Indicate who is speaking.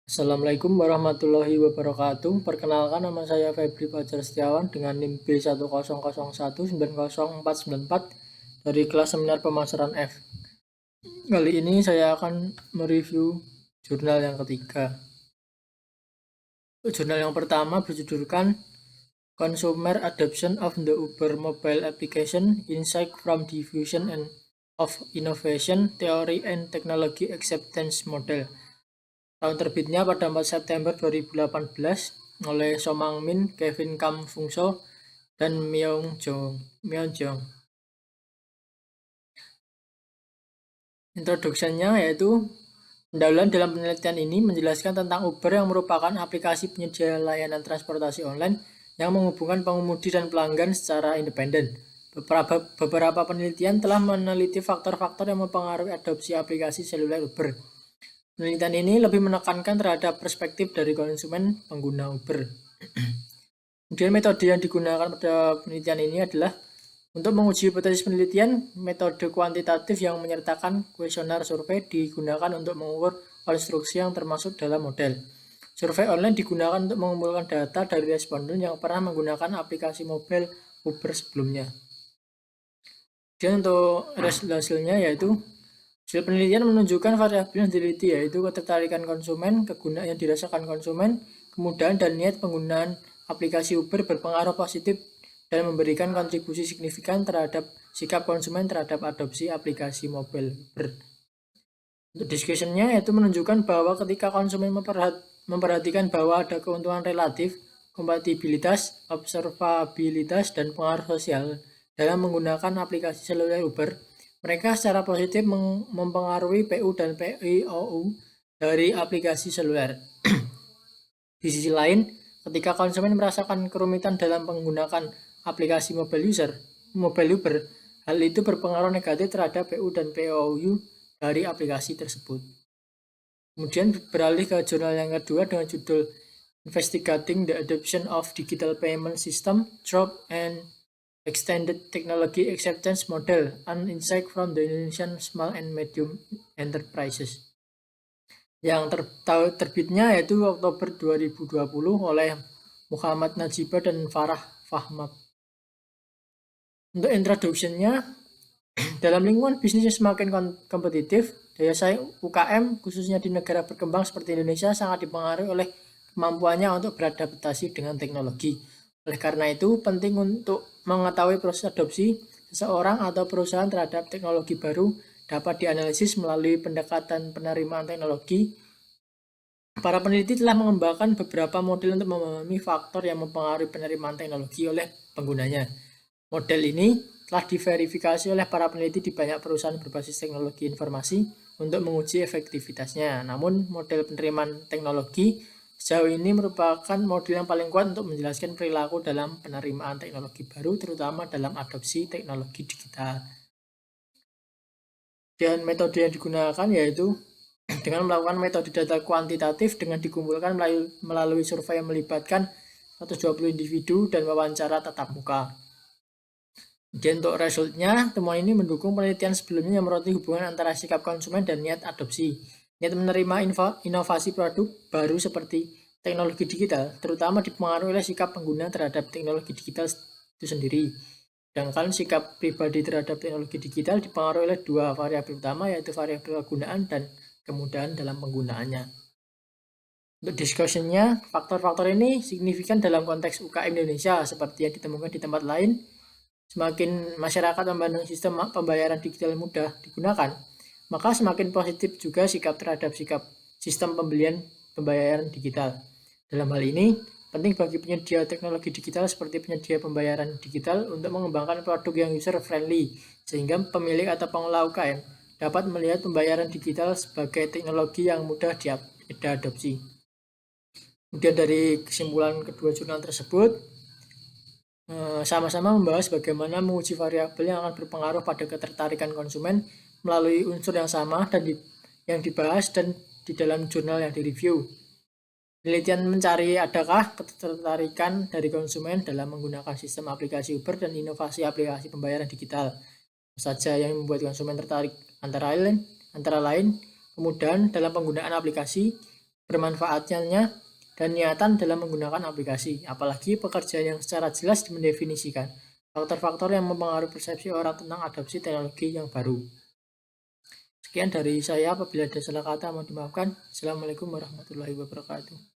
Speaker 1: Assalamualaikum warahmatullahi wabarakatuh. Perkenalkan, nama saya Febri Fajar Setiawan dengan NIM B100190494 dari kelas seminar pemasaran F. Kali ini saya akan mereview jurnal yang ketiga. Jurnal yang pertama berjudulkan Consumer Adoption of the Uber Mobile Application: Insight from Diffusion and of Innovation, Theory and Technology Acceptance Model. Tahun terbitnya pada 4 September 2018 oleh Somang Min, Kevin Kam Fungso, dan Myeong Jong. Introduksinya yaitu pendahuluan dalam penelitian ini menjelaskan tentang Uber yang merupakan aplikasi penyedia layanan transportasi online yang menghubungkan pengemudi dan pelanggan secara independen. Beberapa penelitian telah meneliti faktor-faktor yang mempengaruhi adopsi aplikasi seluler Uber. Penelitian ini lebih menekankan terhadap perspektif dari konsumen pengguna Uber. Kemudian metode yang digunakan pada penelitian ini adalah untuk menguji hipotesis penelitian, metode kuantitatif yang menyertakan kuesioner survei digunakan untuk mengukur konstruksi yang termasuk dalam model. Survei online digunakan untuk mengumpulkan data dari responden yang pernah menggunakan aplikasi mobile Uber sebelumnya. Dan untuk hasilnya yaitu hasil penelitian menunjukkan variabel yang diteliti yaitu ketertarikan konsumen, kegunaan yang dirasakan konsumen, kemudahan dan niat penggunaan aplikasi Uber berpengaruh positif dan memberikan kontribusi signifikan terhadap sikap konsumen terhadap adopsi aplikasi mobile Uber. Untuk discussion-nya yaitu menunjukkan bahwa ketika konsumen memperhatikan bahwa ada keuntungan relatif, kompatibilitas, observabilitas, dan pengaruh sosial dalam menggunakan aplikasi seluler Uber, mereka secara positif mempengaruhi PU dan PIOU dari aplikasi seluler. Di sisi lain, ketika konsumen merasakan kerumitan dalam menggunakan aplikasi mobile Uber, hal itu berpengaruh negatif terhadap PU dan PIOU dari aplikasi tersebut. Kemudian beralih ke jurnal yang kedua dengan judul Investigating the Adoption of Digital Payment System, Drop and Extended Technology Acceptance Model, an Insight from the Indonesian Small and Medium Enterprises. Yang terbitnya yaitu Oktober 2020 oleh Muhammad Najibah dan Farah Fahmat. Untuk introduction-nya, dalam lingkungan bisnis yang semakin kompetitif, daya saing UKM khususnya di negara berkembang seperti Indonesia sangat dipengaruhi oleh kemampuannya untuk beradaptasi dengan teknologi. Oleh karena itu, penting untuk mengetahui proses adopsi seseorang atau perusahaan terhadap teknologi baru dapat dianalisis melalui pendekatan penerimaan teknologi. Para peneliti telah mengembangkan beberapa model untuk memahami faktor yang mempengaruhi penerimaan teknologi oleh penggunanya. Model ini telah diverifikasi oleh para peneliti di banyak perusahaan berbasis teknologi informasi untuk menguji efektivitasnya. Namun, model penerimaan teknologi sejauh ini merupakan model yang paling kuat untuk menjelaskan perilaku dalam penerimaan teknologi baru, terutama dalam adopsi teknologi digital. Dan metode yang digunakan yaitu dengan melakukan metode data kuantitatif dengan dikumpulkan melalui survei yang melibatkan 120 individu dan wawancara tatap muka. Dan untuk resultnya, temuan ini mendukung penelitian sebelumnya yang meroti hubungan antara sikap konsumen dan niat adopsi. Niat menerima inovasi produk baru seperti teknologi digital, terutama dipengaruhi oleh sikap pengguna terhadap teknologi digital itu sendiri. Sedangkan sikap pribadi terhadap teknologi digital dipengaruhi oleh dua variabel utama, yaitu variabel kegunaan dan kemudahan dalam penggunaannya. Untuk discussion-nya, faktor-faktor ini signifikan dalam konteks UKM Indonesia seperti yang ditemukan di tempat lain. Semakin masyarakat memandang sistem pembayaran digital mudah digunakan, maka semakin positif juga sikap terhadap sistem pembayaran digital. Dalam hal ini, penting bagi penyedia teknologi digital seperti penyedia pembayaran digital untuk mengembangkan produk yang user-friendly, sehingga pemilik atau pengelola UKM dapat melihat pembayaran digital sebagai teknologi yang mudah diadopsi. Kemudian dari kesimpulan kedua jurnal tersebut, sama-sama membahas bagaimana menguji variabel yang akan berpengaruh pada ketertarikan konsumen melalui unsur yang sama dan yang dibahas dan di dalam jurnal yang direview. Penelitian mencari adakah ketertarikan dari konsumen dalam menggunakan sistem aplikasi Uber dan inovasi aplikasi pembayaran digital. Saja yang membuat konsumen tertarik antara lain kemudahan dalam penggunaan aplikasi, bermanfaatnya dan niatan dalam menggunakan aplikasi, apalagi pekerjaan yang secara jelas mendefinisikan faktor-faktor yang mempengaruhi persepsi orang tentang adopsi teknologi yang baru. Sekian dari saya, apabila ada salah kata mohon dimaafkan. Assalamualaikum warahmatullahi wabarakatuh.